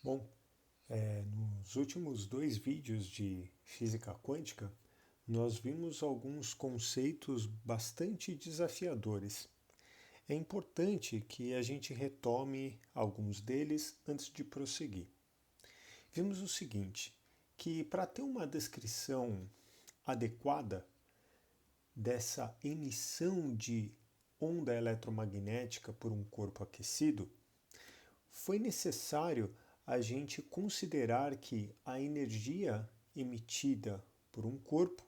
Bom, nos últimos dois vídeos de física quântica, nós vimos alguns conceitos bastante desafiadores. É importante que a gente retome alguns deles antes de prosseguir. Vimos o seguinte, que para ter uma descrição adequada dessa emissão de onda eletromagnética por um corpo aquecido, foi necessário a gente considerar que a energia emitida por um corpo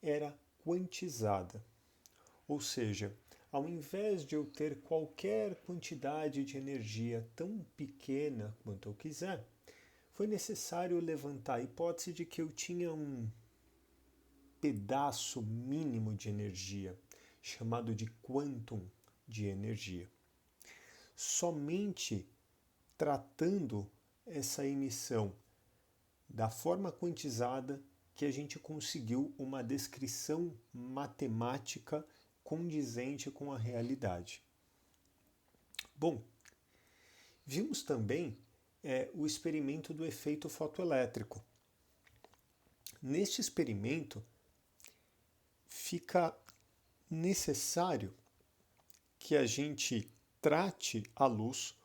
era quantizada. Ou seja, ao invés de eu ter qualquer quantidade de energia tão pequena quanto eu quiser, foi necessário levantar a hipótese de que eu tinha um pedaço mínimo de energia, chamado de quantum de energia. Somente tratando essa emissão da forma quantizada que a gente conseguiu uma descrição matemática condizente com a realidade. Bom, vimos também o experimento do efeito fotoelétrico. Neste experimento, fica necessário que a gente trate a luz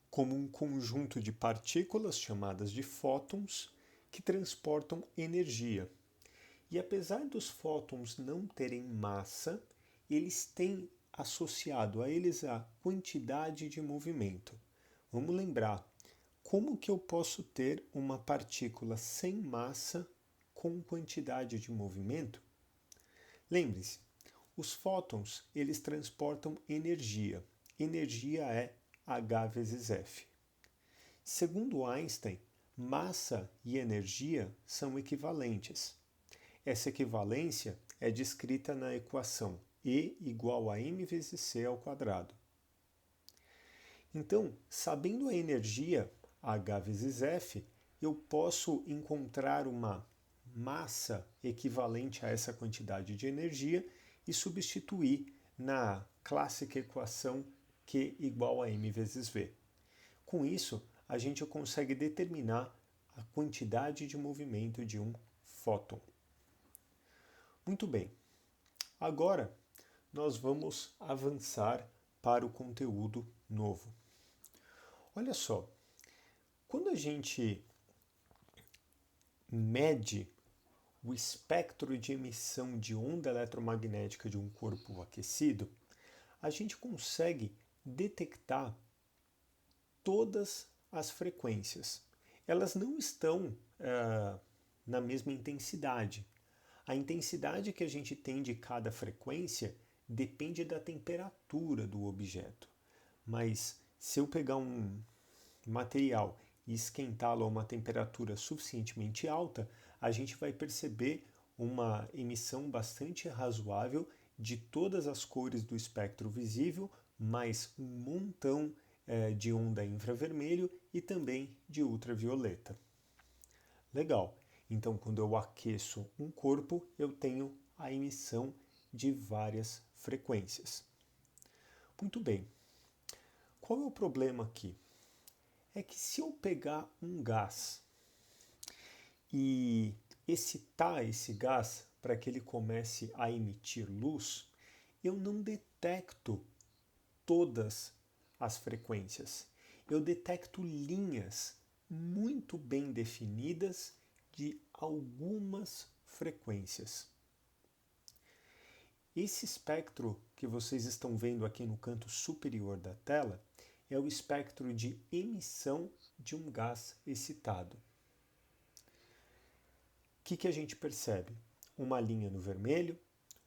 como um conjunto de partículas chamadas de fótons que transportam energia. E apesar dos fótons não terem massa, eles têm associado a eles a quantidade de movimento. Vamos lembrar, como que eu posso ter uma partícula sem massa com quantidade de movimento? Lembre-se, os fótons eles transportam energia. Energia é H vezes F. Segundo Einstein, massa e energia são equivalentes. Essa equivalência é descrita na equação E igual a m vezes c ao quadrado. Então, sabendo a energia H vezes F, eu posso encontrar uma massa equivalente a essa quantidade de energia e substituir na clássica equação Q igual a m vezes v. Com isso, a gente consegue determinar a quantidade de movimento de um fóton. Muito bem, agora nós vamos avançar para o conteúdo novo. Olha só, quando a gente mede o espectro de emissão de onda eletromagnética de um corpo aquecido, a gente consegue detectar todas as frequências. Elas não estão na mesma intensidade. A intensidade que a gente tem de cada frequência depende da temperatura do objeto. Mas se eu pegar um material e esquentá-lo a uma temperatura suficientemente alta, a gente vai perceber uma emissão bastante razoável de todas as cores do espectro visível, mais um montão de onda infravermelho e também de ultravioleta. Legal. Então, quando eu aqueço um corpo, eu tenho a emissão de várias frequências. Muito bem. Qual é o problema aqui? É que se eu pegar um gás e excitar esse gás para que ele comece a emitir luz, eu não detecto todas as frequências. Eu detecto linhas muito bem definidas de algumas frequências. Esse espectro que vocês estão vendo aqui no canto superior da tela é o espectro de emissão de um gás excitado. O que a gente percebe? Uma linha no vermelho,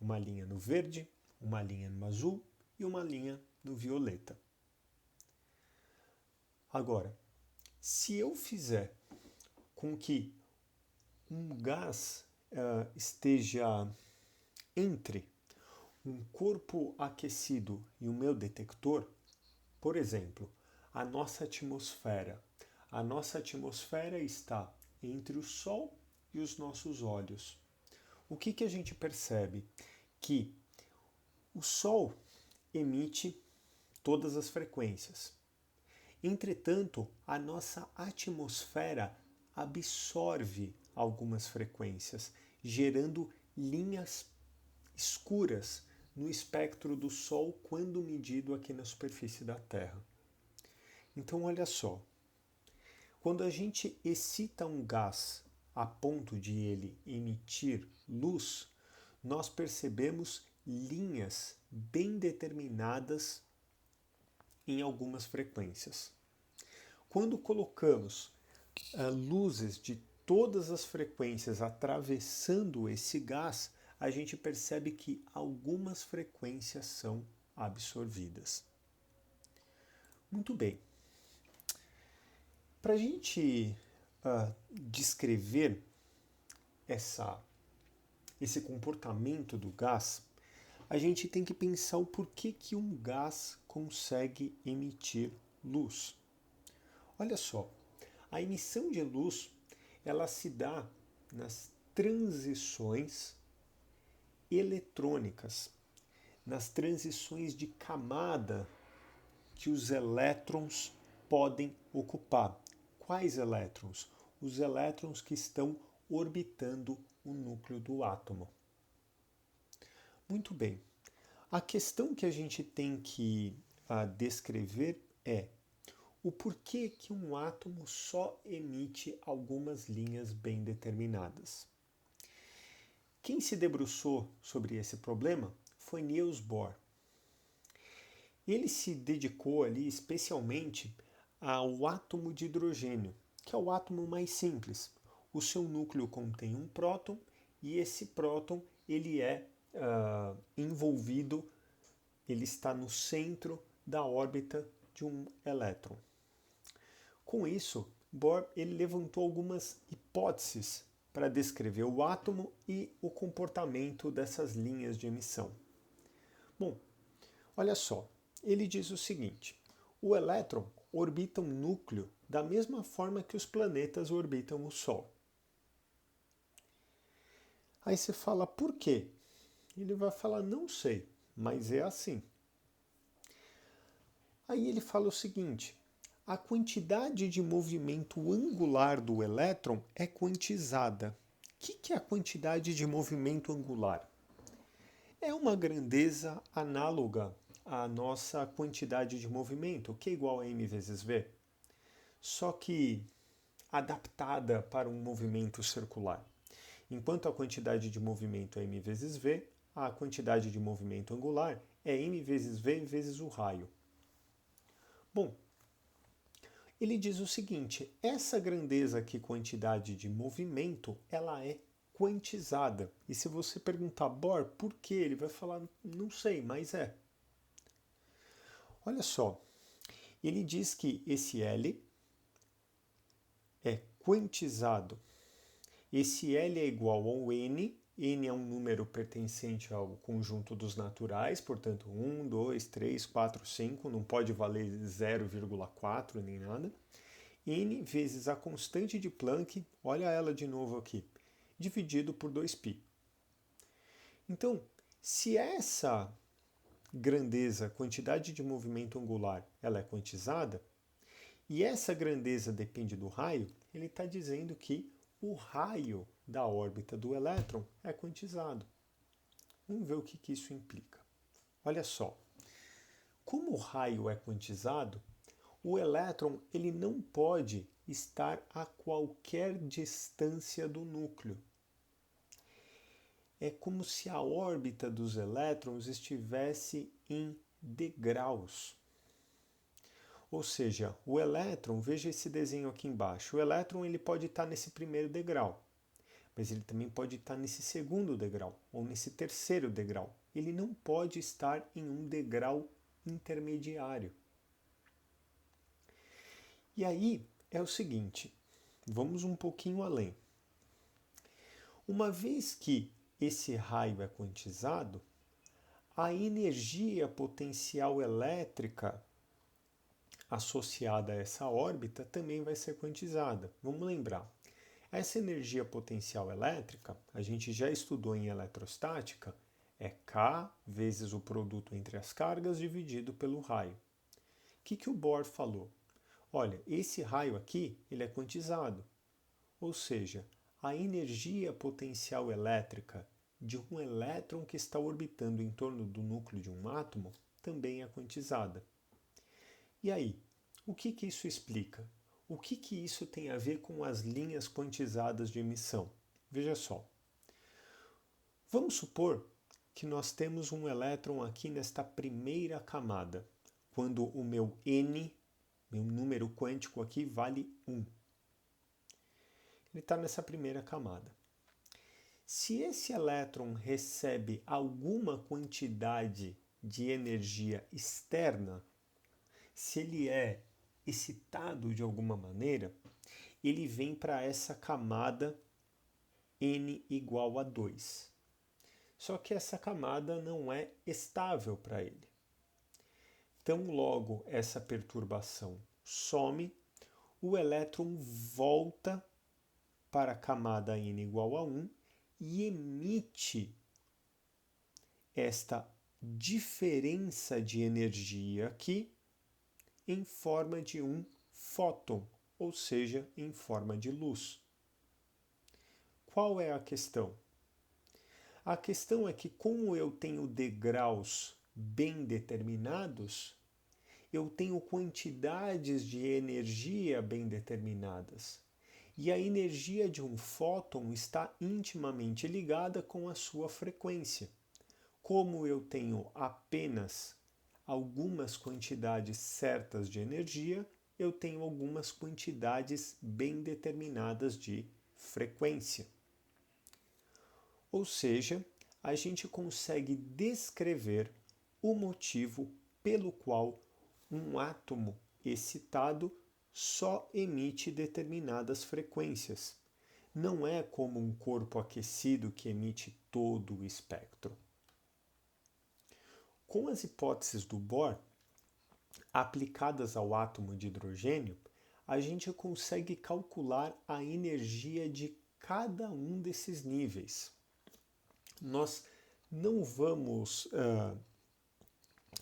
uma linha no verde, uma linha no azul e uma linha no violeta. Agora, se eu fizer com que um gás esteja entre um corpo aquecido e o meu detector, por exemplo, a nossa atmosfera. A nossa atmosfera está entre o Sol e os nossos olhos. O que a gente percebe? Que o Sol emite todas as frequências. Entretanto, a nossa atmosfera absorve algumas frequências, gerando linhas escuras no espectro do Sol quando medido aqui na superfície da Terra. Então, olha só, quando a gente excita um gás a ponto de ele emitir luz, nós percebemos linhas bem determinadas em algumas frequências. Quando colocamos luzes de todas as frequências atravessando esse gás, a gente percebe que algumas frequências são absorvidas. Muito bem. Para a gente descrever esse comportamento do gás, a gente tem que pensar o porquê que um gás consegue emitir luz. Olha só, a emissão de luz ela se dá nas transições eletrônicas, nas transições de camada que os elétrons podem ocupar. Quais elétrons? Os elétrons que estão orbitando o núcleo do átomo. Muito bem. A questão que a gente tem que descrever é o porquê que um átomo só emite algumas linhas bem determinadas. Quem se debruçou sobre esse problema foi Niels Bohr. Ele se dedicou ali especialmente ao átomo de hidrogênio, que é o átomo mais simples. O seu núcleo contém um próton e esse próton ele é envolvido, ele está no centro da órbita de um elétron. Com isso, Bohr ele levantou algumas hipóteses para descrever o átomo e o comportamento dessas linhas de emissão. Bom, olha só, ele diz o seguinte: o elétron orbita um núcleo da mesma forma que os planetas orbitam o Sol. Aí você fala, por quê? Ele vai falar, não sei, mas é assim. Aí ele fala o seguinte: a quantidade de movimento angular do elétron é quantizada. O que é a quantidade de movimento angular? É uma grandeza análoga à nossa quantidade de movimento, que é igual a m vezes v, só que adaptada para um movimento circular. Enquanto a quantidade de movimento é m vezes v, a quantidade de movimento angular é m vezes v vezes o raio. Bom, ele diz o seguinte: essa grandeza aqui, quantidade de movimento, ela é quantizada. E se você perguntar, Bohr, por quê? Ele vai falar, não sei, mas é. Olha só, ele diz que esse L é quantizado. Esse L é igual ao N. N é um número pertencente ao conjunto dos naturais, portanto 1, 2, 3, 4, 5, não pode valer 0,4 nem nada. N vezes a constante de Planck, olha ela de novo aqui, dividido por 2π. Então, se essa grandeza, quantidade de movimento angular, ela é quantizada, e essa grandeza depende do raio, ele está dizendo que o raio da órbita do elétron é quantizado. Vamos ver o que isso implica. Olha só, como o raio é quantizado, o elétron ele não pode estar a qualquer distância do núcleo. É como se a órbita dos elétrons estivesse em degraus. Ou seja, o elétron, veja esse desenho aqui embaixo, o elétron ele pode estar nesse primeiro degrau, mas ele também pode estar nesse segundo degrau ou nesse terceiro degrau. Ele não pode estar em um degrau intermediário. E aí é o seguinte, vamos um pouquinho além. Uma vez que esse raio é quantizado, a energia potencial elétrica associada a essa órbita também vai ser quantizada. Vamos lembrar, essa energia potencial elétrica, a gente já estudou em eletrostática, é K vezes o produto entre as cargas dividido pelo raio. O que o Bohr falou? olha, esse raio aqui ele é quantizado, ou seja, a energia potencial elétrica de um elétron que está orbitando em torno do núcleo de um átomo também é quantizada. E aí, o que isso explica? O que isso tem a ver com as linhas quantizadas de emissão? Veja só. Vamos supor que nós temos um elétron aqui nesta primeira camada, quando o meu N, meu número quântico aqui, vale 1. Ele está nessa primeira camada. Se esse elétron recebe alguma quantidade de energia externa, se ele é excitado de alguma maneira, ele vem para essa camada N igual a 2. Só que essa camada não é estável para ele. Então, logo essa perturbação some, o elétron volta para a camada N igual a 1 e emite esta diferença de energia aqui em forma de um fóton, ou seja, em forma de luz. Qual é a questão? A questão é que, como eu tenho degraus bem determinados, eu tenho quantidades de energia bem determinadas. E a energia de um fóton está intimamente ligada com a sua frequência. Como eu tenho apenas algumas quantidades certas de energia, eu tenho algumas quantidades bem determinadas de frequência. Ou seja, a gente consegue descrever o motivo pelo qual um átomo excitado só emite determinadas frequências. Não é como um corpo aquecido que emite todo o espectro. Com as hipóteses do Bohr, aplicadas ao átomo de hidrogênio, a gente consegue calcular a energia de cada um desses níveis. Nós não vamos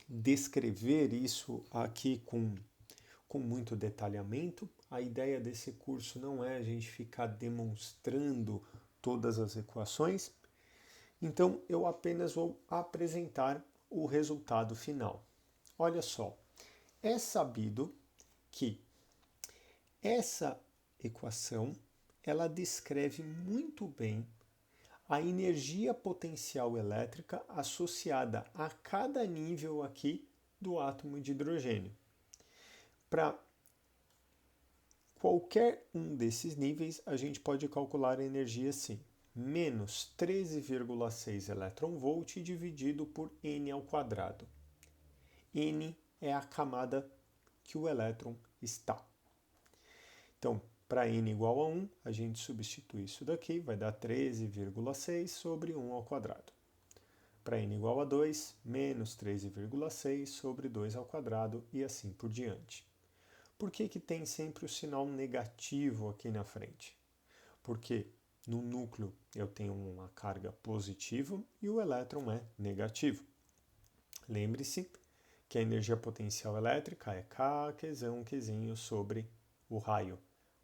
descrever isso aqui com muito detalhamento. A ideia desse curso não é a gente ficar demonstrando todas as equações. Então, eu apenas vou apresentar o resultado final. Olha só, é sabido que essa equação ela descreve muito bem a energia potencial elétrica associada a cada nível aqui do átomo de hidrogênio. Para qualquer um desses níveis, a gente pode calcular a energia assim: menos 13,6 elétron-volt dividido por N ao quadrado. N é a camada que o elétron está. Então, para N igual a 1, a gente substitui isso daqui, vai dar 13,6 sobre 1 ao quadrado. Para N igual a 2, menos 13,6 sobre 2 ao quadrado e assim por diante. Por que tem sempre o sinal negativo aqui na frente? Porque no núcleo eu tenho uma carga positiva e o elétron é negativo. Lembre-se que a energia potencial elétrica é K, Qzão, Qzinho sobre o raio.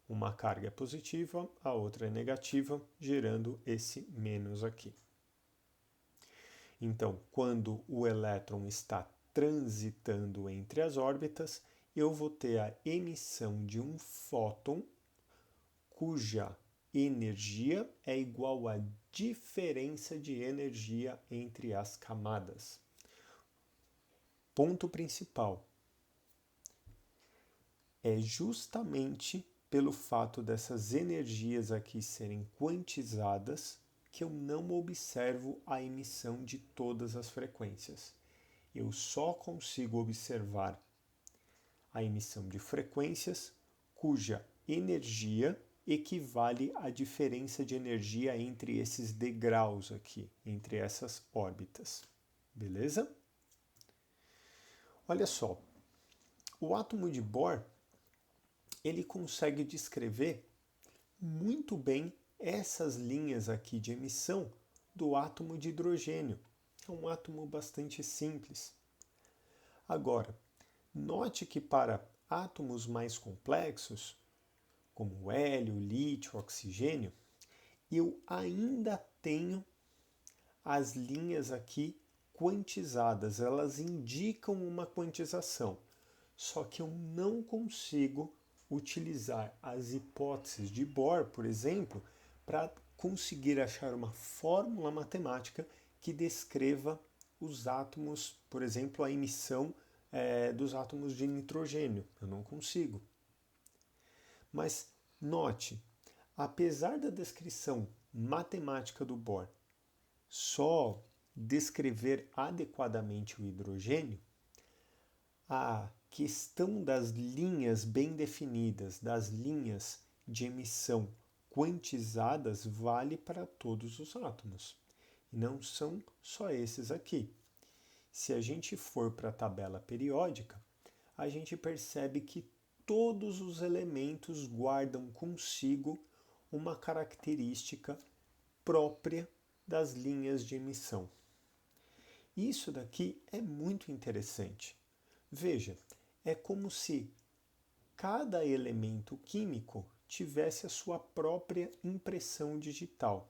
Uma carga é positiva, a outra é negativa, gerando esse menos aqui. Então, quando o elétron está transitando entre as órbitas, eu vou ter a emissão de um fóton cuja energia é igual à diferença de energia entre as camadas. Ponto principal. É justamente pelo fato dessas energias aqui serem quantizadas que eu não observo a emissão de todas as frequências. Eu só consigo observar a emissão de frequências cuja energia equivale à diferença de energia entre esses degraus aqui, entre essas órbitas. Beleza? Olha só, o átomo de Bohr ele consegue descrever muito bem essas linhas aqui de emissão do átomo de hidrogênio. É um átomo bastante simples. Agora, note que para átomos mais complexos, como o hélio, o lítio, o oxigênio, eu ainda tenho as linhas aqui quantizadas, elas indicam uma quantização, só que eu não consigo utilizar as hipóteses de Bohr, por exemplo, para conseguir achar uma fórmula matemática que descreva os átomos, por exemplo, a emissão dos átomos de nitrogênio. Eu não consigo. Mas note, apesar da descrição matemática do Bohr só descrever adequadamente o hidrogênio, a questão das linhas bem definidas, das linhas de emissão quantizadas, vale para todos os átomos. E não são só esses aqui. Se a gente for para a tabela periódica, a gente percebe que todos os elementos guardam consigo uma característica própria das linhas de emissão. Isso daqui é muito interessante. Veja, é como se cada elemento químico tivesse a sua própria impressão digital.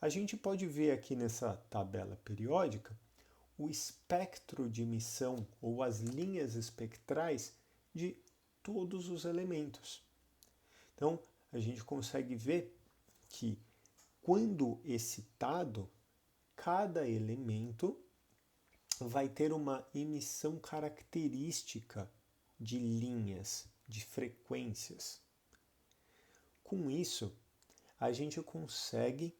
A gente pode ver aqui nessa tabela periódica o espectro de emissão ou as linhas espectrais de todos os elementos. Então, a gente consegue ver que, quando excitado, cada elemento vai ter uma emissão característica de linhas, de frequências. Com isso, a gente consegue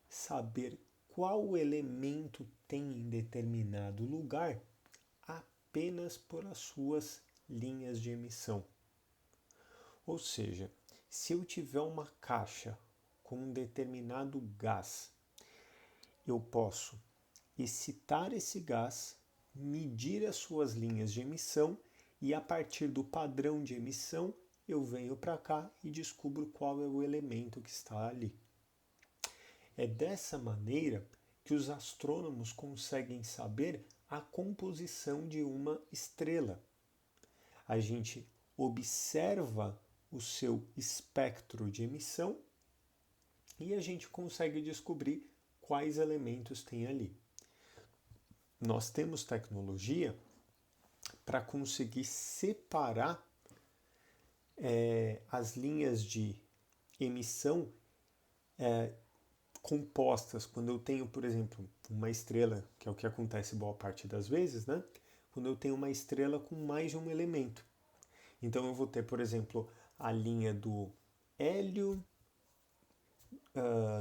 saber qual elemento tem em determinado lugar apenas por as suas linhas de emissão. Ou seja, se eu tiver uma caixa com um determinado gás, eu posso excitar esse gás, medir as suas linhas de emissão e a partir do padrão de emissão eu venho para cá e descubro qual é o elemento que está ali. É dessa maneira que os astrônomos conseguem saber a composição de uma estrela. A gente observa o seu espectro de emissão e a gente consegue descobrir quais elementos tem ali. Nós temos tecnologia para conseguir separar as linhas de emissão compostas. Quando eu tenho, por exemplo, uma estrela, que é o que acontece boa parte das vezes, né? Quando eu tenho uma estrela com mais de um elemento. Então eu vou ter, por exemplo, a linha do hélio,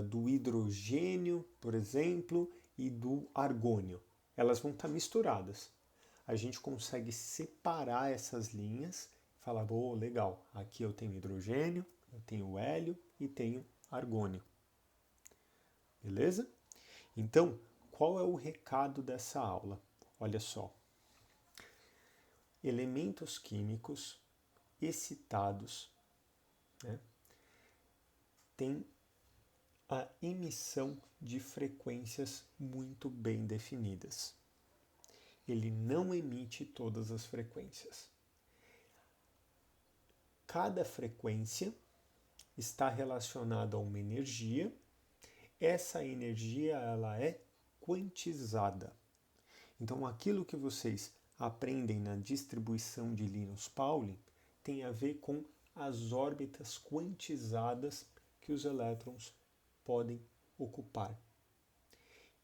do hidrogênio, por exemplo, e do argônio. Elas vão estar misturadas. A gente consegue separar essas linhas e falar, oh, legal, aqui eu tenho hidrogênio, eu tenho hélio e tenho argônio. Beleza? Então, qual é o recado dessa aula? Olha só. Elementos químicos excitados, né, têm a emissão de frequências muito bem definidas. Ele não emite todas as frequências. Cada frequência está relacionada a uma energia. Essa energia ela é quantizada. Então, aquilo que vocês aprendem na distribuição de Linus Pauling tem a ver com as órbitas quantizadas que os elétrons podem ocupar.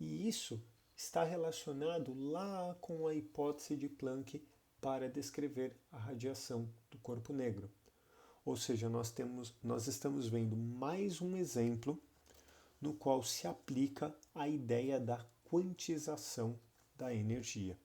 E isso está relacionado lá com a hipótese de Planck para descrever a radiação do corpo negro. Ou seja, nós estamos vendo mais um exemplo no qual se aplica a ideia da quantização da energia.